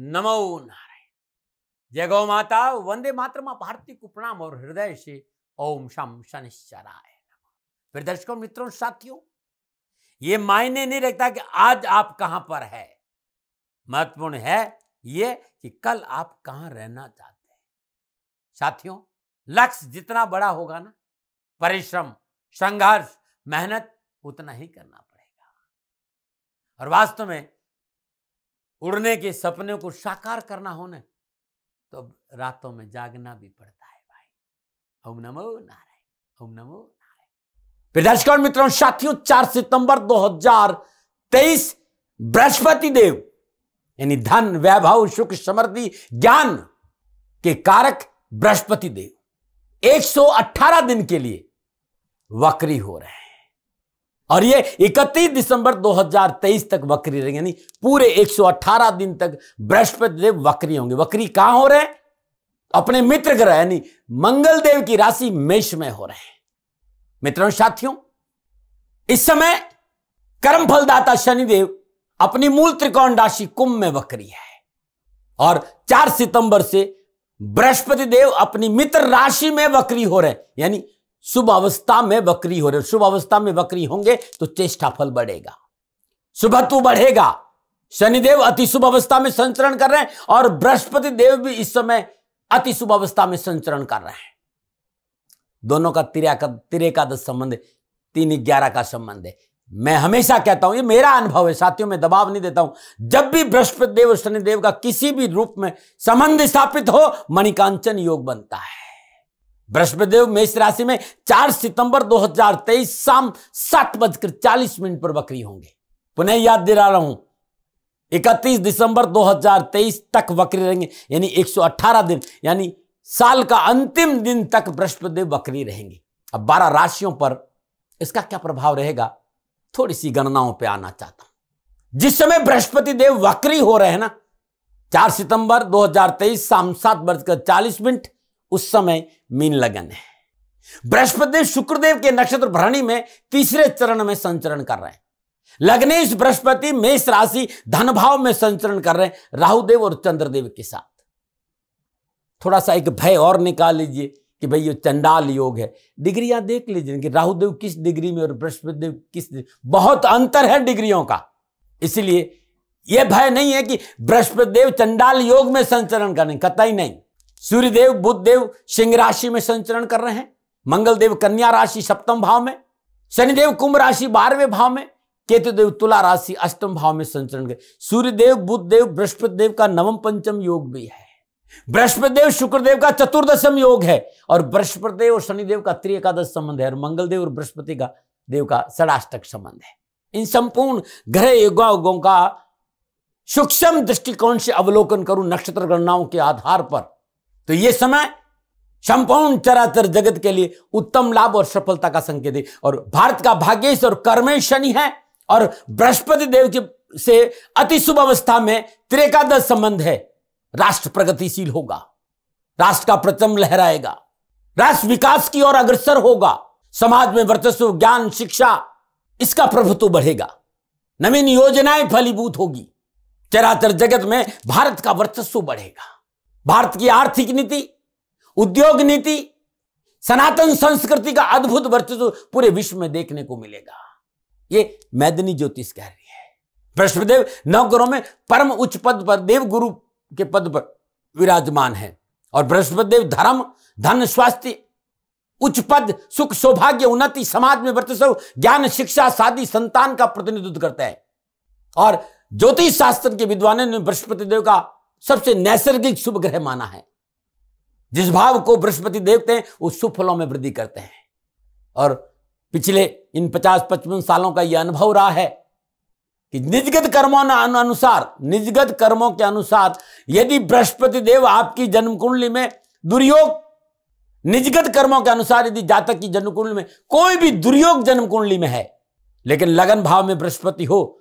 नमो नारायण। जय गौ माता, वंदे मातरम, भारती को प्रणाम और हृदय से ओम शम शनिश्चराय नमः। फिर दर्शकों, मित्रों, साथियों, ये मायने नहीं रखता कि आज आप कहां पर है, महत्वपूर्ण है ये कि कल आप कहां रहना चाहते हैं। साथियों, लक्ष्य जितना बड़ा होगा ना, परिश्रम, संघर्ष, मेहनत उतना ही करना पड़ेगा। और वास्तव में उड़ने के सपने को साकार करना हो ना, तो रातों में जागना भी पड़ता है भाई। ओम नमो नारायण, ओम नमो नारायण। दर्शकों, मित्रों, साथियों, 4 सितंबर 2023 बृहस्पति देव यानी धन, वैभव, सुख, समृद्धि, ज्ञान के कारक बृहस्पति देव 118 दिन के लिए वक्री हो रहे हैं और ये 31 दिसंबर 2023 तक वक्री रहेंगे, यानी पूरे 118 दिन तक बृहस्पति देव वक्री होंगे। वक्री कहां हो रहे हैं? अपने मित्र ग्रह यानी मंगल देव की राशि मेष में हो रहे हैं। मित्रों, साथियों, इस समय कर्म फलदाता शनिदेव अपनी मूल त्रिकोण राशि कुंभ में वक्री है और 4 सितंबर से बृहस्पति देव अपनी मित्र राशि में वक्री हो रहे हैं, यानी शुभ अवस्था में वक्री हो रहे। शुभ अवस्था में वक्री होंगे तो चेष्टा फल बढ़ेगा, शुभत्व बढ़ेगा। शनिदेव अति शुभ अवस्था में संचरण कर रहे हैं और बृहस्पति देव भी इस समय अति शुभ अवस्था में संचरण कर रहे हैं। दोनों का तिरेकादश संबंध है, 3-11 का संबंध है। मैं हमेशा कहता हूं, ये मेरा अनुभव है साथियों, मैं दबाव नहीं देता हूं, जब भी बृहस्पति देव और शनिदेव का किसी भी रूप में संबंध स्थापित हो, मणिकांचन योग बनता है। बृहस्पति देव मेष राशि में 4 सितंबर 2023 शाम 7:40 पर वक्री होंगे। पुनः याद दिला रहा हूं, 31 दिसंबर 2023 तक वक्री रहेंगे, यानी 118 दिन, यानी साल का अंतिम दिन तक बृहस्पति देव वक्री रहेंगे। अब 12 राशियों पर इसका क्या प्रभाव रहेगा, थोड़ी सी गणनाओं पे आना चाहता हूं। जिस समय बृहस्पति देव वक्री हो रहे हैं ना, 4 सितंबर 2023 शाम 7:40, उस समय मीन लगन है। बृहस्पति देव शुक्रदेव के नक्षत्र भरणी में तीसरे चरण में संचरण कर रहे हैं। लग्नेश बृहस्पति मेष राशि धन भाव में संचरण कर रहे हैं राहुदेव और चंद्रदेव के साथ। थोड़ा सा एक भय और निकाल लीजिए कि भाई ये चंडाल योग है। डिग्रियां देख लीजिए कि राहुदेव किस डिग्री में और बृहस्पति देव किस, बहुत अंतर है डिग्रियों का। इसलिए यह भय नहीं है कि बृहस्पति देव चंडाल योग में संचरण करें, कतई नहीं। सूर्यदेव बुध देव सिंह राशि में संचरण कर रहे हैं, मंगल देव कन्या राशि 7वें भाव में, शनिदेव कुंभ राशि 12वें भाव में, केतुदेव तुला राशि 8वें भाव में संचरण कर। सूर्यदेव बुध देव बृहस्पति देव का 9व पंचम योग भी है। बृहस्पति देव शुक्रदेव का 14th योग है और बृहस्पति देव और शनिदेव का त्रिएकादश संबंध है और मंगल देव और बृहस्पति का देव का षडाष्टक संबंध है। इन संपूर्ण ग्रह योगों का सूक्ष्म दृष्टिकोण से अवलोकन करूं नक्षत्र गणनाओं के आधार पर, तो यह समय संपूर्ण चराचर जगत के लिए उत्तम लाभ और सफलता का संकेत है। और भारत का भाग्येश और कर्मेश शनि है और बृहस्पति देव के से अति शुभ अवस्था में त्रिएकादश संबंध है। राष्ट्र प्रगतिशील होगा, राष्ट्र का परचम लहराएगा, राष्ट्र विकास की ओर अग्रसर होगा, समाज में वर्चस्व, ज्ञान, शिक्षा, इसका प्रभुत्व बढ़ेगा, नवीन योजनाएं फलीभूत होगी, चराचर जगत में भारत का वर्चस्व बढ़ेगा। भारत की आर्थिक नीति, उद्योग नीति, सनातन संस्कृति का अद्भुत वर्चस्व पूरे विश्व में देखने को मिलेगा। ये मैदनी ज्योतिष कह रही है। बृहस्पति देव 9 ग्रहों में परम उच्च पद पर देव गुरु के पद पर विराजमान है और बृहस्पति देव धर्म, धन, स्वास्थ्य, उच्च पद, सुख, सौभाग्य, उन्नति, समाज में वर्चस्व, ज्ञान, शिक्षा, शादी, संतान का प्रतिनिधित्व करता है। और ज्योतिष शास्त्र के विद्वानों ने बृहस्पति देव का सबसे नैसर्गिक शुभ ग्रह माना है। जिस भाव को बृहस्पति देखते हैं उस शुभ फलों में वृद्धि करते हैं। और पिछले इन 50-55 सालों का यह अनुभव रहा है कि निजगत कर्मों के अनुसार यदि बृहस्पति देव आपकी जन्म कुंडली में दुर्योग, निजगत कर्मों के अनुसार यदि जातक की जन्म कुंडली में कोई भी दुर्योग जन्म कुंडली में है, लेकिन लगन भाव में बृहस्पति हो,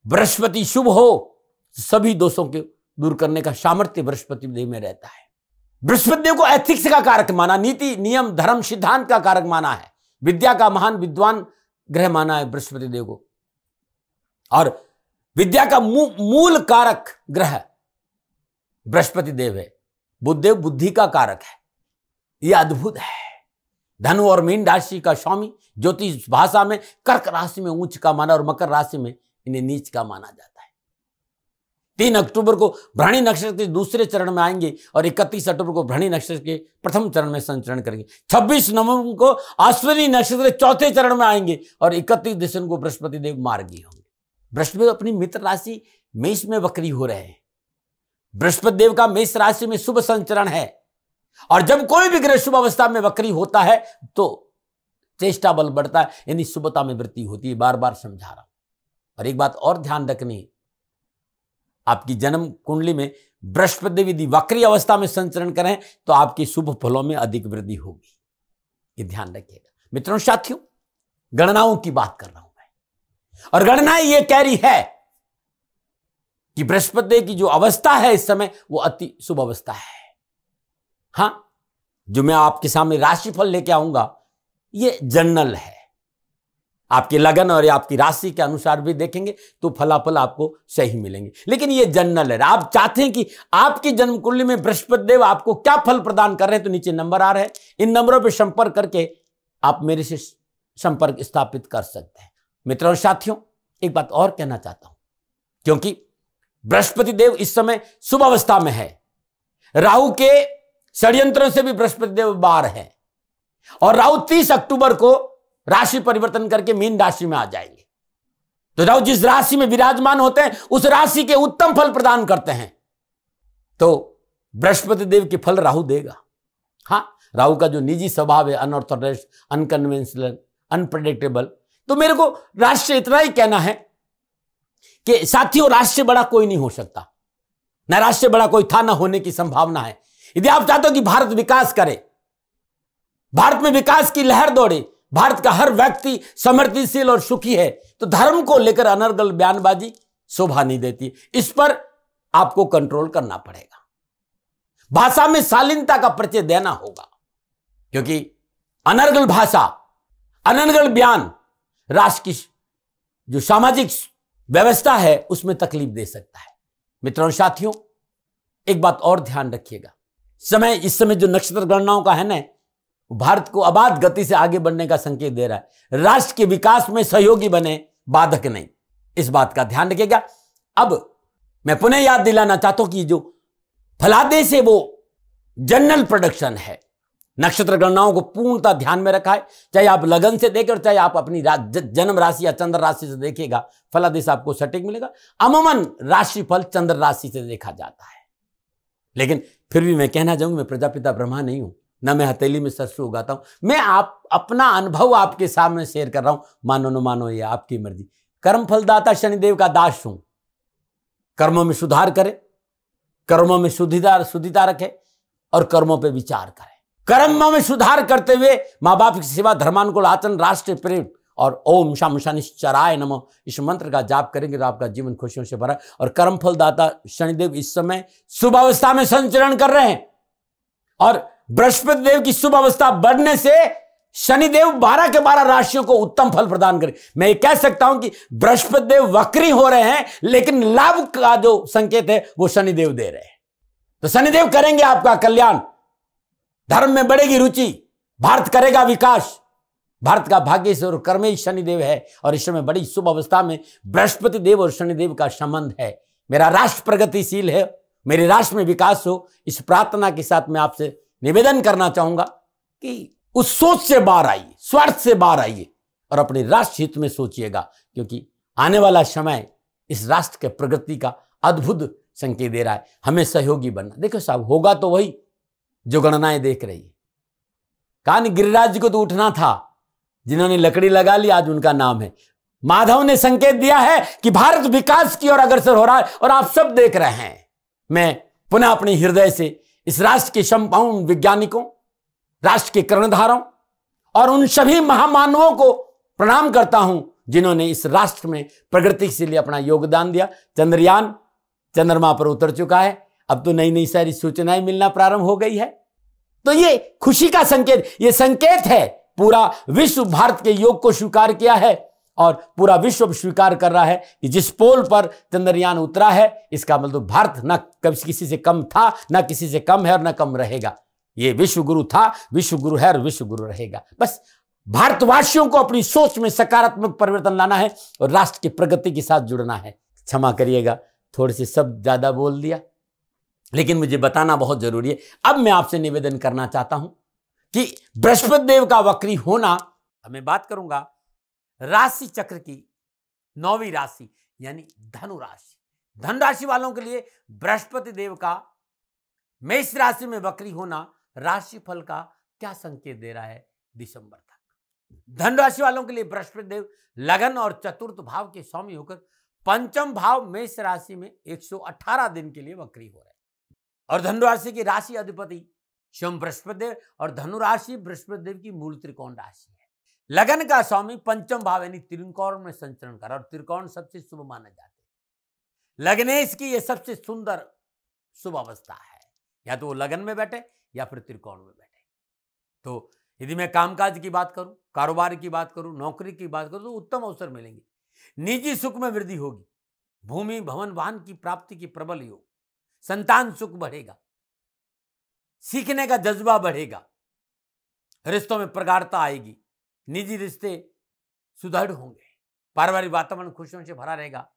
बृहस्पति शुभ हो, सभी दोषों के दूर करने का सामर्थ्य बृहस्पति देव में रहता है। बृहस्पति देव को एथिक्स का कारक माना, नीति, नियम, धर्म, सिद्धांत का कारक माना है, विद्या का महान विद्वान ग्रह माना है बृहस्पति देव को, और विद्या का मूल कारक ग्रह बृहस्पति देव है। बुध देव बुद्धि का कारक है। यह अद्भुत है। धनु और मीन राशि का स्वामी ज्योतिष भाषा में कर्क राशि में उच्च का माना और मकर राशि में इन्हें नीच का माना जाता है। 3 अक्टूबर को भरणी नक्षत्र के दूसरे चरण में आएंगे और 31 अक्टूबर को भरणी नक्षत्र के प्रथम चरण में संचरण करेंगे। 26 नवंबर को अश्विनी नक्षत्र के चौथे चरण में आएंगे और 31 दिसंबर को बृहस्पति देव मार्गी होंगे। बृहस्पति अपनी मित्र राशि मेष में वक्री हो रहे हैं। बृहस्पति देव का मेष राशि में शुभ संचरण है और जब कोई भी ग्रह शुभ अवस्था में वक्री होता है तो चेष्टा बल बढ़ता है, यानी शुभता में वृद्धि होती है। बार बार समझा रहा हूं। और एक बात और ध्यान रखनी, आपकी जन्म कुंडली में बृहस्पति देव यदि वक्री अवस्था में संचरण करें तो आपके शुभ फलों में अधिक वृद्धि होगी। ये ध्यान रखिएगा मित्रों। साथियों, गणनाओं की बात कर रहा हूं मैं और गणनाएं ये कह रही है कि बृहस्पति देव की जो अवस्था है इस समय वो अति शुभ अवस्था है। हां, जो मैं आपके सामने राशिफल लेके आऊंगा ये जनरल है। आपके लगन और आपकी राशि के अनुसार भी देखेंगे तो फलाफल आपको सही मिलेंगे, लेकिन ये जनरल है। आप चाहते हैं कि आपकी जन्म कुंडली में बृहस्पति देव आपको क्या फल प्रदान कर रहे हैं तो नीचे नंबर आ रहे हैं। इन नंबरों पर संपर्क करके आप मेरे से संपर्क स्थापित कर सकते हैं। मित्रों और साथियों, एक बात और कहना चाहता हूं, क्योंकि बृहस्पति देव इस समय शुभ अवस्था में है। राहु के षड्यंत्रों से भी बृहस्पति देव बाहर है और राहु 30 अक्टूबर को राशि परिवर्तन करके मीन राशि में आ जाएंगे। तो राहु जिस राशि में विराजमान होते हैं उस राशि के उत्तम फल प्रदान करते हैं। तो बृहस्पति देव के फल राहु देगा। हां, राहु का जो निजी स्वभाव है, अनऑर्थोडॉक्स, अनकन्वेंशनल, अनप्रेडिक्टेबल, तो मेरे को राशि से इतना ही कहना है कि साथियों, राशि से बड़ा कोई नहीं हो सकता। न राशि से बड़ा कोई था, न होने की संभावना है। यदि आप चाहते हो कि भारत विकास करे, भारत में विकास की लहर दौड़े, भारत का हर व्यक्ति समृद्धिशील और सुखी है, तो धर्म को लेकर अनर्गल बयानबाजी शोभा नहीं देती। इस पर आपको कंट्रोल करना पड़ेगा। भाषा में शालीनता का परिचय देना होगा, क्योंकि अनर्गल भाषा, अनर्गल बयान राष्ट्र की जो सामाजिक व्यवस्था है उसमें तकलीफ दे सकता है। मित्रों और साथियों, एक बात और ध्यान रखिएगा। इस समय जो नक्षत्र गणनाओं का है ना, भारत को अबाध गति से आगे बढ़ने का संकेत दे रहा है। राष्ट्र के विकास में सहयोगी बने, बाधक नहीं। इस बात का ध्यान रखिएगा। अब मैं पुनः याद दिलाना चाहता हूं कि जो फलादेश है वो जनरल प्रोडक्शन है। नक्षत्र गणनाओं को पूर्णतः ध्यान में रखा है। चाहे आप लगन से देखें और चाहे आप अपनी जन्म राशि या चंद्र राशि से देखिएगा, फलादेश आपको सटीक मिलेगा। अमूमन राशिफल चंद्र राशि से देखा जाता है, लेकिन फिर भी मैं कहना चाहूंगा, मैं प्रजापिता ब्रह्मा नहीं हूं, न मैं हथेली में सरसों उगाता हूं। मैं अपना अनुभव आपके सामने शेयर कर रहा हूं। मानो न मानो, ये आपकी मर्जी। कर्म फलदाता शनिदेव का दास हूं। कर्मों में सुधार करें, कर्मों में शुद्धिता रखें और कर्मों पर विचार करें। कर्मों में सुधार करते हुए माँ बाप की सेवा, धर्मानुकूल आचरण, राष्ट्र प्रेम और ओम शम शनिश्चराय नमः इस मंत्र का जाप करेंगे तो आपका जीवन खुशियों से भरा। और कर्म फलदाता शनिदेव इस समय शुभ अवस्था में संचरण कर रहे हैं और बृहस्पति देव की शुभ अवस्था बढ़ने से शनिदेव 12 के 12 राशियों को उत्तम फल प्रदान करें। मैं ये कह सकता हूं कि बृहस्पति देव वक्री हो रहे हैं, लेकिन लाभ का जो संकेत है वो शनिदेव दे रहे हैं। तो शनिदेव करेंगे आपका कल्याण, धर्म में बढ़ेगी रुचि, भारत करेगा विकास। भारत का भाग्येश्वर और कर्मेश शनिदेव है और इस समय बड़ी शुभ अवस्था में बृहस्पति देव और शनिदेव का संबंध है। मेरा राष्ट्र प्रगतिशील है, मेरे राष्ट्र में विकास हो, इस प्रार्थना के साथ मैं आपसे निवेदन करना चाहूंगा कि उस सोच से बाहर आइए, स्वार्थ से बाहर आइए और अपने राष्ट्र हित में सोचिएगा, क्योंकि आने वाला समय इस राष्ट्र के प्रगति का अद्भुत संकेत दे रहा है। हमें सहयोगी बनना। देखो साहब, होगा तो वही जो गणनाएं देख रही है। कहानी गिरिराज जी को तो उठना था, जिन्होंने लकड़ी लगा ली, आज उनका नाम है। माधव ने संकेत दिया है कि भारत विकास की ओर अग्रसर हो रहा है और आप सब देख रहे हैं। मैं पुनः अपने हृदय से इस राष्ट्र के संपूर्ण वैज्ञानिकों, राष्ट्र के कर्णधारों और उन सभी महामानवों को प्रणाम करता हूं जिन्होंने इस राष्ट्र में प्रगति के लिए अपना योगदान दिया। चंद्रयान चंद्रमा पर उतर चुका है, अब तो नई नई सारी सूचनाएं मिलना प्रारंभ हो गई है। तो ये खुशी का संकेत, ये संकेत है। पूरा विश्व भारत के योग को स्वीकार किया है और पूरा विश्व स्वीकार कर रहा है कि जिस पोल पर चंद्रयान उतरा है, इसका मतलब भारत न कभी किसी से कम था, न किसी से कम है और न कम रहेगा। ये विश्व गुरु था, विश्व गुरु है और विश्व गुरु रहेगा। बस भारतवासियों को अपनी सोच में सकारात्मक परिवर्तन लाना है और राष्ट्र की प्रगति के साथ जुड़ना है। क्षमा करिएगा, थोड़े से शब्द ज्यादा बोल दिया, लेकिन मुझे बताना बहुत जरूरी है। अब मैं आपसे निवेदन करना चाहता हूं कि बृहस्पति देव का वक्री होना, मैं बात करूंगा राशि चक्र की 9वीं राशि यानी धनु राशि। धन राशि वालों के लिए बृहस्पति देव का मेष राशि में वक्री होना राशि फल का क्या संकेत दे रहा है दिसंबर तक। धन राशि वालों के लिए बृहस्पति देव लगन और चतुर्थ भाव के स्वामी होकर पंचम भाव मेष राशि में 118 दिन के लिए वक्री हो रहे हैं। और धनु राशि की राशि अधिपति स्वयं बृहस्पति देव और धनु राशि बृहस्पति देव की मूल त्रिकोण राशि है। लगन का स्वामी पंचम भाव यानी त्रिकोण में संचरण कर, और त्रिकोण सबसे शुभ माना जाता है। लग्नेश की यह सबसे सुंदर शुभ अवस्था है, या तो वो लगन में बैठे या फिर त्रिकोण में बैठे। तो यदि मैं कामकाज की बात करूं, कारोबार की बात करूं, नौकरी की बात करूं, तो उत्तम अवसर मिलेंगे। निजी सुख में वृद्धि होगी, भूमि भवन वाहन की प्राप्ति की प्रबल योग, संतान सुख बढ़ेगा, सीखने का जज्बा बढ़ेगा, रिश्तों में प्रगाढ़ता आएगी, निजी रिश्ते सुदृढ़ होंगे, पारिवारिक वातावरण खुशियों से भरा रहेगा।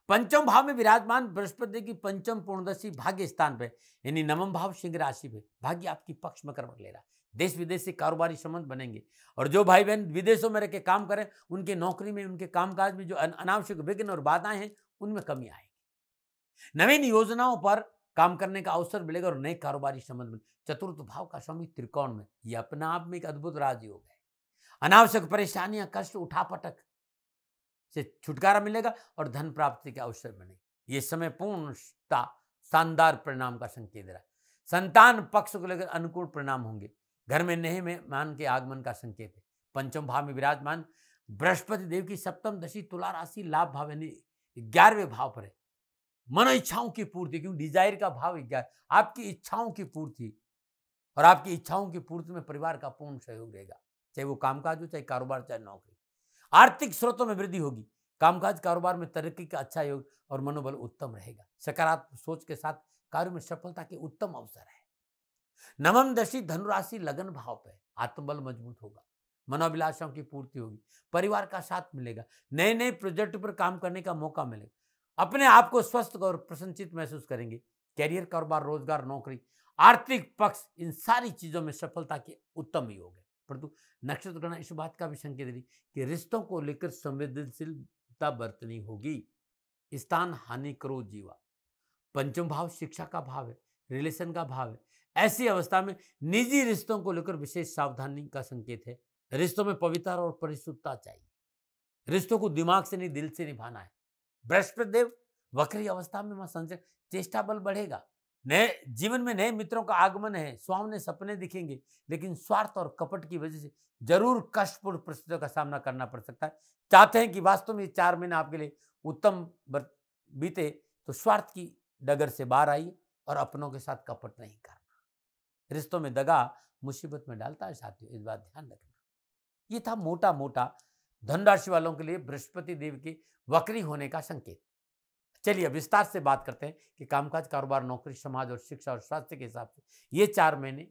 पंचम भाव में विराजमान बृहस्पति की पंचम पूर्णदशी भाग्य स्थान पे यानी नवम भाव सिंह राशि पे भाग्य आपकी पक्ष में करवट ले रहा है। देश विदेश से कारोबारी संबंध बनेंगे, और जो भाई बहन विदेशों में रह के काम करें, उनके नौकरी में, उनके कामकाज में जो अनावश्यक विघ्न और बाधाएं हैं, उनमें कमी आएगी। नवीन योजनाओं पर काम करने का अवसर मिलेगा और नए कारोबारी संबंध बने। चतुर्थ भाव का स्वामी त्रिकोण में, यह अपने आप में एक अद्भुत राजयोग है। अनावश्यक परेशानियां, कष्ट, उठापटक से छुटकारा मिलेगा और धन प्राप्ति के अवसर बने। ये समय पूर्णता शानदार परिणाम का संकेत दे रहा है। संतान पक्ष को लेकर अनुकूल परिणाम होंगे। घर में नए मेहमान के आगमन का संकेत है। पंचम भाव में विराजमान बृहस्पति देव की सप्तम दशी तुला राशि लाभ भाव यानी 11वें भाव पर है। मनो इच्छाओं की पूर्ति, क्योंकि डिजायर का भाव 11, आपकी इच्छाओं की पूर्ति, और आपकी इच्छाओं की पूर्ति में परिवार का पूर्ण सहयोग रहेगा, चाहे वो कामकाज हो, चाहे कारोबार, चाहे नौकरी। आर्थिक स्रोतों में वृद्धि होगी, कामकाज कारोबार में तरक्की का अच्छा योग और मनोबल उत्तम रहेगा। सकारात्मक सोच के साथ कार्य में सफलता के उत्तम अवसर है। नवम दशी धनुराशि लगन भाव पे, आत्मबल मजबूत होगा, मनोभिलाषाओं की पूर्ति होगी, परिवार का साथ मिलेगा, नए नए प्रोजेक्ट पर काम करने का मौका मिलेगा, अपने आप को स्वस्थ और प्रसन्नचित महसूस करेंगे। कैरियर, कारोबार, रोजगार, नौकरी, आर्थिक पक्ष, इन सारी चीजों में सफलता के उत्तम योग है। परंतु नक्षत्र गणना इस बात का भी संकेत दे रही कि रिश्तों को लेकर संवेदनशीलता बरतनी होगी। स्थान हानि करो जीवा। पंचम भाव शिक्षा का भाव है, रिलेशन का भाव है। ऐसी अवस्था में निजी रिश्तों को लेकर विशेष सावधानी का संकेत है। रिश्तों में पवित्रता और परिशुद्धता चाहिए। रिश्तों को दिमाग से नहीं, दिल से निभाना है। बृहस्पति देव वक्री अवस्था में संचय, चेष्टा बल बढ़ेगा। नए जीवन में नए मित्रों का आगमन है, सुहावने सपने दिखेंगे, लेकिन स्वार्थ और कपट की वजह से जरूर कष्टपूर्ण परिस्थितियों का सामना करना पड़ सकता है। चाहते हैं कि वास्तव में 4 महीने आपके लिए उत्तम बीते, तो स्वार्थ की डगर से बाहर आइए और अपनों के साथ कपट नहीं करना। रिश्तों में दगा मुसीबत में डालता है साथियों, इस बात ध्यान रखना। ये था मोटा मोटा धन राशि वालों के लिए बृहस्पति देव के वक्री होने का संकेत। चलिए अब विस्तार से बात करते हैं कि कामकाज, कारोबार, नौकरी, समाज और शिक्षा और स्वास्थ्य के हिसाब से ये 4 महीने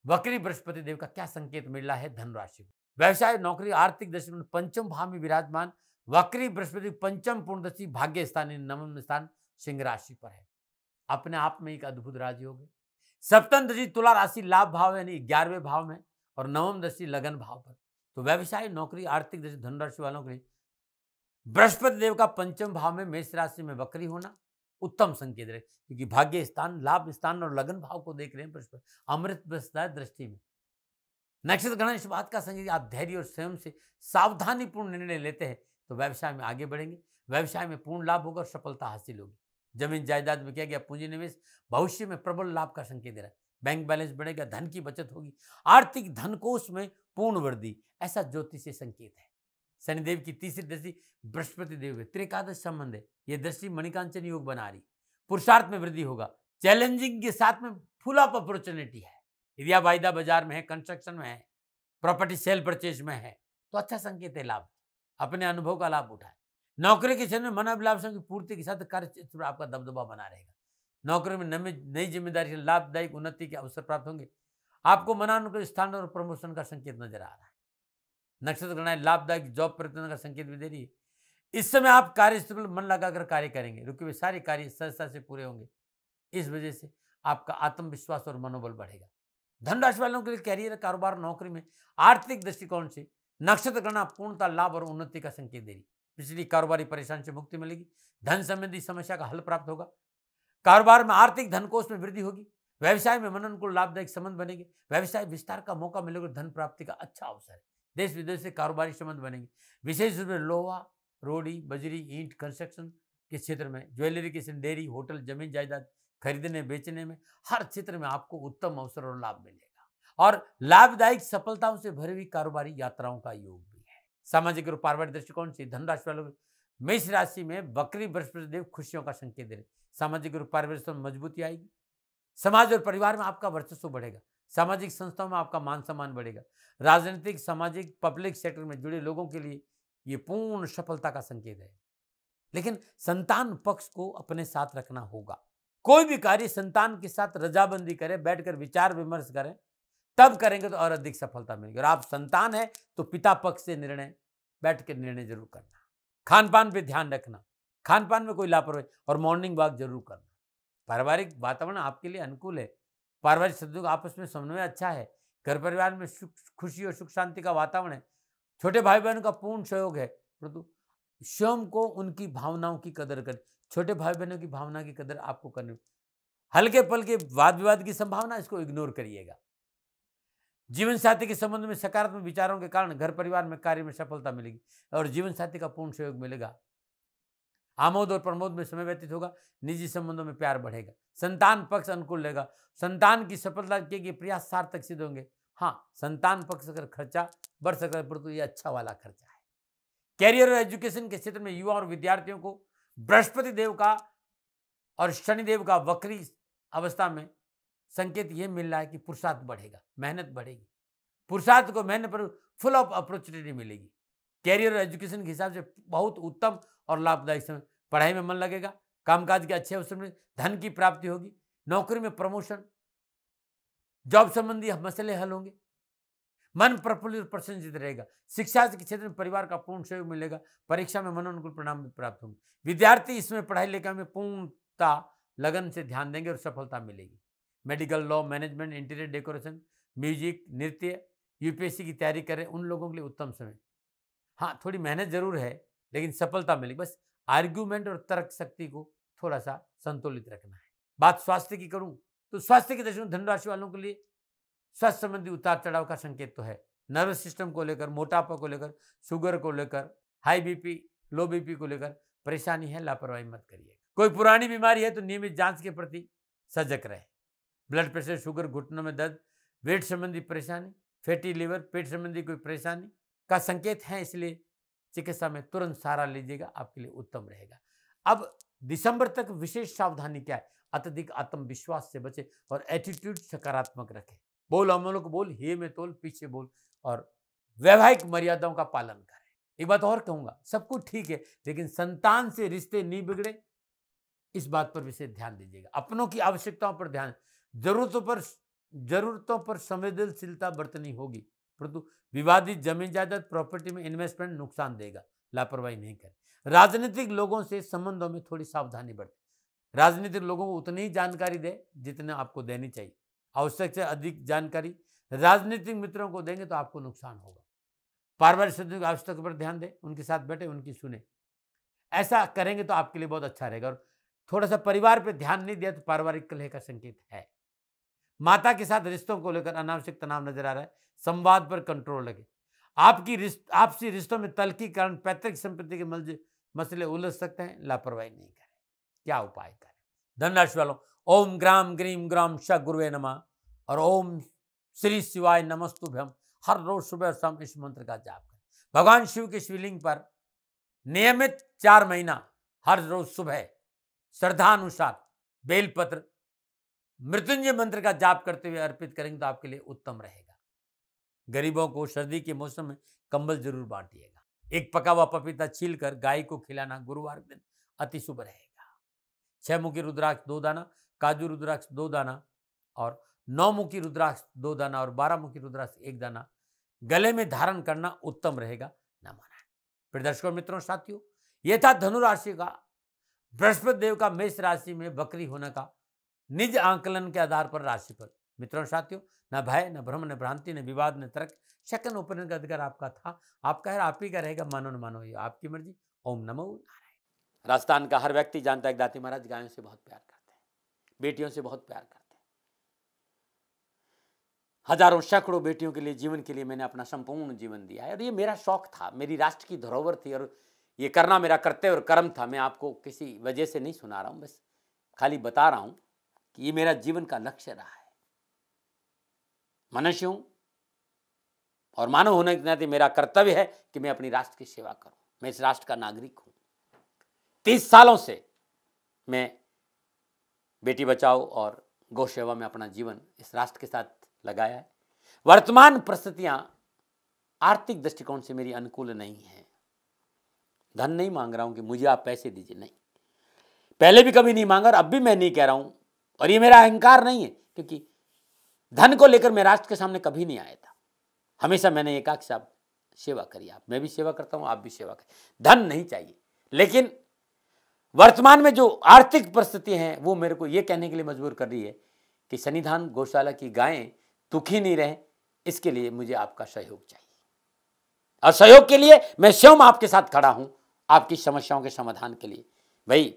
वक्री बृहस्पति देव का क्या संकेत मिल रहा है धन राशि को। व्यवसाय, नौकरी, आर्थिक दृष्टि में पंचम भाव में विराजमान वक्री बृहस्पति पंचम पूर्णदशी भाग्य स्थान नवम स्थान सिंह राशि पर है। अपने आप में एक अद्भुत राजयोग है। सप्तम दशी तुला राशि लाभ भाव यानी 11वें भाव में, और नवम दशी लगन भाव पर। तो व्यवसाय, नौकरी, आर्थिक दृष्टि धन राशि वालों के लिए बृहस्पति देव का पंचम भाव में मेष राशि में वक्री होना उत्तम संकेत है, क्योंकि भाग्य स्थान, लाभ स्थान और लगन भाव को देख रहे हैं बृहस्पति अमृत दृष्टि में। नक्षत्र गणना इस बात का संकेत, आप धैर्य और स्वयं से सावधानी पूर्ण निर्णय लेते हैं तो व्यवसाय में आगे बढ़ेंगे। व्यवसाय में पूर्ण लाभ होगा और सफलता हासिल होगी। जमीन जायदाद में किया गया पूंजी निवेश भविष्य में प्रबल लाभ का संकेत दे रहा है। बैंक बैलेंस बढ़ेगा, धन की बचत होगी, आर्थिक धनकोष में पूर्ण वृद्धि, ऐसा ज्योतिषीय संकेत है। शनिदेव की तीसरी दृष्टि बृहस्पति देव है, त्रिकादश संबंध है। यह दृष्टि मणिकांचन योग बना रही। पुरुषार्थ में वृद्धि होगा, चैलेंजिंग के साथ में फुल ऑफ अपॉर्चुनिटी है। यदि आप वायदा बाजार में है, कंस्ट्रक्शन में है, प्रॉपर्टी सेल परचेज में है, तो अच्छा संकेत है लाभ। अपने अनुभव का लाभ उठाएं। नौकरी के क्षेत्र में मनोभिलाषों की पूर्ति के साथ कार्य क्षेत्र में आपका दबदबा बना रहेगा। नौकरी में नई जिम्मेदारी से लाभदायक उन्नति के अवसर प्राप्त होंगे। आपको मनानुकूल स्थान और प्रमोशन का संकेत नजर आ रहा है। नक्षत्र गणनाएं लाभदायक जॉब परिवर्तन का संकेत भी दे रही है। इस समय आप कार्यस्थल पर मन लगाकर कार्य करेंगे, रुके हुए सारे कार्य सहजता से पूरे होंगे। इस वजह से आपका आत्मविश्वास और मनोबल बढ़ेगा। धनराशि वालों के लिए कैरियर, कारोबार, नौकरी में आर्थिक दृष्टिकोण से नक्षत्र गणना पूर्णता लाभ और उन्नति का संकेत दे रही। पिछली कारोबारी परेशानी से मुक्ति मिलेगी। धन संबंधी समस्या का हल प्राप्त होगा। कारोबार में आर्थिक धनकोष में वृद्धि होगी। व्यवसाय में मन अनुकूल लाभदायक संबंध बनेंगे। व्यवसाय विस्तार का मौका मिलेगा। धन प्राप्ति का अच्छा अवसर है। देश विदेश से कारोबारी संबंध बनेंगे। विशेष रूप से लोहा, रोडी, बजरी, ईंट, कंस्ट्रक्शन के क्षेत्र में, ज्वेलरी के क्षेत्र, डेयरी, होटल, जमीन जायदाद खरीदने बेचने में, हर क्षेत्र में आपको उत्तम अवसर और लाभ मिलेगा। और लाभदायक सफलताओं से भरी हुई कारोबारी यात्राओं का योग भी है। सामाजिक और पारिवारिक दृष्टिकोण से धनराशि वालों मेष राशि में बकरी बृहस्पति देव खुशियों का संकेत दे रहे। सामाजिक और पारिवारिक में मजबूती आएगी। समाज और परिवार में आपका वर्चस्व बढ़ेगा। सामाजिक संस्थाओं में आपका मान सम्मान बढ़ेगा। राजनीतिक, सामाजिक, पब्लिक सेक्टर में जुड़े लोगों के लिए ये पूर्ण सफलता का संकेत है। लेकिन संतान पक्ष को अपने साथ रखना होगा। कोई भी कार्य संतान के साथ रजाबंदी करें, बैठकर विचार विमर्श करें, तब करेंगे तो और अधिक सफलता मिलेगी। और आप संतान है तो पिता पक्ष से बैठ के निर्णय जरूर करना। खान पान पे ध्यान रखना, खान पान में कोई लापरवाही, और मॉर्निंग वॉक जरूर करना। पारिवारिक वातावरण आपके लिए अनुकूल है। पारिवारिक सदस्यों का आपस में समन्वय अच्छा है। घर परिवार में खुशी और सुख शांति का वातावरण है। छोटे भाई बहनों का पूर्ण सहयोग है, परंतु स्वयं को उनकी भावनाओं की कदर करें। छोटे भाई बहनों की भावना की कदर आपको करनी। हल्के पल के वाद विवाद की संभावना, इसको इग्नोर करिएगा। जीवन साथी के संबंध में सकारात्मक विचारों के कारण घर परिवार में कार्य में सफलता मिलेगी और जीवन साथी का पूर्ण सहयोग मिलेगा। आमोद और प्रमोद में समय व्यतीत होगा। निजी संबंधों में प्यार बढ़ेगा। संतान पक्ष अनुकूल रहेगा। संतान की सफलता के प्रयास सार्थक सिद्ध होंगे। हाँ, संतान पक्ष अगर खर्चा बढ़ सकता है, परंतु ये अच्छा वाला खर्चा है। कैरियर और एजुकेशन के क्षेत्र में युवा और विद्यार्थियों को बृहस्पति देव का और शनिदेव का वक्री अवस्था में संकेत यह मिल रहा है कि पुरुषार्थ बढ़ेगा, मेहनत बढ़ेगी। पुरुषार्थ को मेहनत पर फुल ऑफ अपॉर्चुनिटी मिलेगी। कैरियर और एजुकेशन के हिसाब से बहुत उत्तम और लाभदायक समय। पढ़ाई में मन लगेगा। कामकाज के अच्छे अवसर में धन की प्राप्ति होगी। नौकरी में प्रमोशन, जॉब संबंधी मसले हल होंगे। मन प्रफुल्लित और प्रसन्नचित्त रहेगा। शिक्षा के क्षेत्र में परिवार का पूर्ण सहयोग मिलेगा। परीक्षा में मनोनुकूल परिणाम प्राप्त होंगे। विद्यार्थी इसमें पढ़ाई लिखाई में पूर्णता लगन से ध्यान देंगे और सफलता मिलेगी। Medical, law, management, interior decoration, music, नृत्य, यूपीएससी की तैयारी करें, उन लोगों के लिए उत्तम समय। हाँ, थोड़ी मेहनत जरूर है, लेकिन सफलता मिलेगी। बस आर्ग्यूमेंट और तर्क शक्ति को थोड़ा सा संतुलित रखना है। बात स्वास्थ्य की करूं तो स्वास्थ्य की दृष्टि से धनराशि वालों के लिए स्वास्थ्य संबंधी उतार चढ़ाव का संकेत तो है। नर्वस सिस्टम को लेकर, मोटापा को लेकर, शुगर को लेकर, हाई बीपी, लो बीपी को लेकर परेशानी है, लापरवाही मत करिए। कोई पुरानी बीमारी है तो नियमित जांच के प्रति सजग रहे। ब्लड प्रेशर, शुगर, घुटनों में दर्द, वेट संबंधी परेशानी, फैटी लिवर, पेट संबंधी कोई परेशानी का संकेत है, इसलिए चिकित्सा में तुरंत सहारा लीजिएगा, आपके लिए उत्तम रहेगा। अब दिसंबर तक विशेष सावधानी क्या है? अत्यधिक आत्मविश्वास से बचे और एटीट्यूड सकारात्मक रखें। बोल अमलों को बोल, हे में तोल, पीछे बोल, और वैवाहिक मर्यादाओं का पालन करें। एक बात और कहूंगा, सब कुछ ठीक है, लेकिन संतान से रिश्ते नहीं बिगड़े, इस बात पर विशेष ध्यान दीजिएगा। अपनों की आवश्यकताओं पर ध्यान, जरूरतों पर संवेदनशीलता बरतनी होगी, परंतु विवादित जमीन जायदाद, प्रॉपर्टी में इन्वेस्टमेंट नुकसान देगा, लापरवाही नहीं करें। राजनीतिक लोगों से संबंधों में थोड़ी सावधानी बरतें। राजनीतिक लोगों को उतनी ही जानकारी दे जितने आपको देनी चाहिए। आवश्यक से अधिक जानकारी राजनीतिक मित्रों को देंगे तो आपको नुकसान होगा। पारिवारिक सदस्यों की आवश्यकता पर ध्यान दें, उनके साथ बैठे, उनकी सुने। ऐसा करेंगे तो आपके लिए बहुत अच्छा रहेगा। और थोड़ा सा परिवार पे ध्यान नहीं दिया तो पारिवारिक कलह का संकेत है। माता के साथ रिश्तों को लेकर अनावश्यक तनाव नजर आ रहा है। संवाद पर कंट्रोल रखें। आपसी रिश्तों में तल्खी के कारण पैतृक संपत्ति के मसले उलझ सकते हैं, लापरवाही नहीं करें। क्या उपाय करें? धनराशि वालों, ओम ग्राम ग्रीम ग्राम श गुरुवे नमः और ओम श्री शिवाय नमस्तुभ्यम हर रोज सुबह और शाम इस मंत्र का जाप करें। भगवान शिव के शिवलिंग पर नियमित 4 महीना हर रोज सुबह श्रद्धानुसार बेलपत्र, मृत्युंजय मंत्र का जाप करते हुए अर्पित करेंगे तो आपके लिए उत्तम रहेगा। गरीबों को सर्दी के मौसम में कंबल जरूर बांटिएगा। एक पका हुआ पपीता छीलकर गाय को खिलाना गुरुवार के दिन अति शुभ रहेगा। 6 मुखी रुद्राक्ष 2 दाना, काजू रुद्राक्ष 2 दाना और 9 मुखी रुद्राक्ष 2 दाना और 12 मुखी रुद्राक्ष 1 दाना गले में धारण करना उत्तम रहेगा। नमो नारायण। फिर दर्शकों मित्रों साथियों, यह था धनु राशि का बृहस्पति देव का मेष राशि में बकरी होने का निज आंकलन के आधार पर राशिफल। मित्रों साथियों, न भय न भ्रम न भ्रांति न विवाद न तर्क, सेकंड ओपिनियन का अधिकार आपका था, आपका है, आप ही का रहेगा। मानो न मानो, ये आपकी मर्जी। ओम नमो नारायण। राजस्थान का हर व्यक्ति जानता है दाती महाराज गायों से बहुत प्यार करते हैं, बेटियों से बहुत प्यार करते हैं। हजारों सैकड़ों बेटियों के लिए, जीवन के लिए मैंने अपना संपूर्ण जीवन दिया है और ये मेरा शौक था, मेरी राष्ट्र की धरोहर थी और ये करना मेरा कर्तव्य और कर्म था। मैं आपको किसी वजह से नहीं सुना रहा हूं, बस खाली बता रहा हूं कि ये मेरा जीवन का लक्ष्य रहा है। मनुष्य हूं और मानव होने के नाते मेरा कर्तव्य है कि मैं अपनी राष्ट्र की सेवा करूं। मैं इस राष्ट्र का नागरिक हूं। 30 सालों से मैं बेटी बचाओ और गौ सेवा में अपना जीवन इस राष्ट्र के साथ लगाया है। वर्तमान परिस्थितियां आर्थिक दृष्टिकोण से मेरी अनुकूल नहीं है। धन नहीं मांग रहा हूं कि मुझे आप पैसे दीजिए, नहीं, पहले भी कभी नहीं मांगा और अब भी मैं नहीं कह रहा हूं और ये मेरा अहंकार नहीं है, क्योंकि धन को लेकर मैं राष्ट्र के सामने कभी नहीं आया था। हमेशा मैंने एक आख साहब सेवा करी, आप, मैं भी सेवा करता हूं, आप भी सेवा करें। धन नहीं चाहिए, लेकिन वर्तमान में जो आर्थिक परिस्थिति है वो मेरे को ये कहने के लिए मजबूर कर रही है कि सन्निधान गौशाला की गायें दुखी नहीं रहे, इसके लिए मुझे आपका सहयोग चाहिए और सहयोग के लिए मैं स्वयं आपके साथ खड़ा हूं, आपकी समस्याओं के समाधान के लिए। भाई,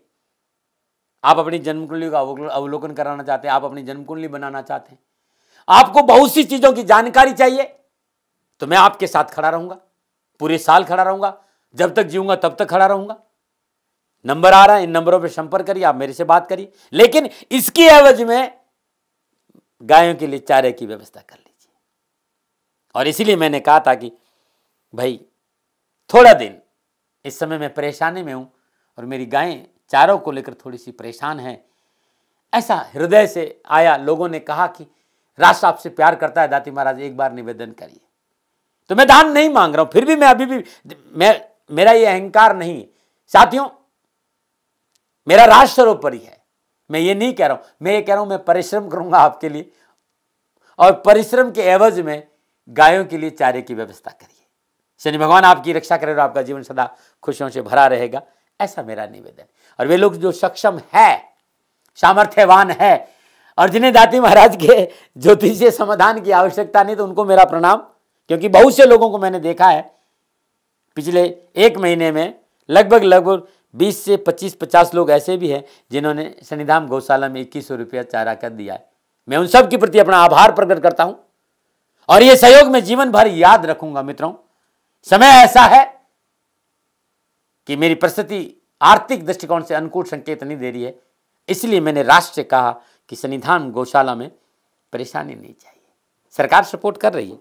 आप अपनी जन्म कुंडली का अवलोकन कराना चाहते हैं, आप अपनी जन्म कुंडली बनाना चाहते हैं, आपको बहुत सी चीजों की जानकारी चाहिए, तो मैं आपके साथ खड़ा रहूंगा, पूरे साल खड़ा रहूंगा, जब तक जीऊंगा तब तक खड़ा रहूंगा। नंबर आ रहा है, इन नंबरों पर संपर्क करिए, आप मेरे से बात करिए, लेकिन इसकी एवज में गायों के लिए चारे की व्यवस्था कर लीजिए। और इसीलिए मैंने कहा था कि भाई थोड़ा दिन इस समय मैं परेशानी में हूं और मेरी गायें चारों को लेकर थोड़ी सी परेशान हैं। ऐसा हृदय से आया, लोगों ने कहा कि राष्ट्र आपसे प्यार करता है दाती महाराज, एक बार निवेदन करिए। तो मैं दान नहीं मांग रहा हूं, फिर भी मैं अभी भी मेरा ये अहंकार नहीं है साथियों, मेरा राष्ट्र सर्वोपरि है। मैं ये नहीं कह रहा हूं, मैं ये कह रहा हूं मैं परिश्रम करूंगा आपके लिए और परिश्रम के एवज में गायों के लिए चारे की व्यवस्था करिए। शनि भगवान आपकी रक्षा करे और आपका जीवन सदा खुशियों से भरा रहेगा, ऐसा मेरा निवेदन। और वे लोग जो सक्षम है, सामर्थ्यवान है और जिन्हें दाती महाराज के ज्योतिषीय समाधान की आवश्यकता नहीं, तो उनको मेरा प्रणाम, क्योंकि बहुत से लोगों को मैंने देखा है पिछले 1 महीने में लगभग 20 से 25-50 लोग ऐसे भी हैं जिन्होंने सन्निधान गौशाला में 2100 रुपया चारा कर दिया है। मैं उन सब के प्रति अपना आभार प्रकट करता हूं और ये सहयोग मैं जीवन भर याद रखूंगा। मित्रों, समय ऐसा है कि मेरी परिस्थिति आर्थिक दृष्टिकोण से अनुकूल संकेत नहीं दे रही है, इसलिए मैंने राष्ट्र से कहा कि सन्निधान गौशाला में परेशानी नहीं चाहिए। सरकार सपोर्ट कर रही है,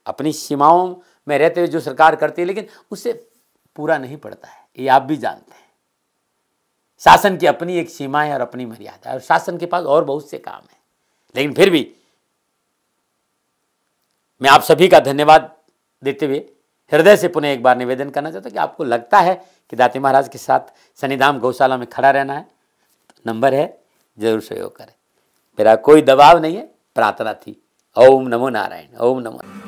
अपनी सीमाओं में रहते हुए जो सरकार करती है, लेकिन उससे पूरा नहीं पड़ता है, ये आप भी जानते हैं। शासन की अपनी एक सीमा है और अपनी मर्यादा है और शासन के पास और बहुत से काम है, लेकिन फिर भी मैं आप सभी का धन्यवाद देते हुए हृदय से पुनः एक बार निवेदन करना चाहता हूं कि आपको लगता है कि दाती महाराज के साथ सन्निधान गौशाला में खड़ा रहना है, तो नंबर है, जरूर सहयोग करें। मेरा कोई दबाव नहीं है, प्रार्थना थी। ओम नमो नारायण। ओम नमो।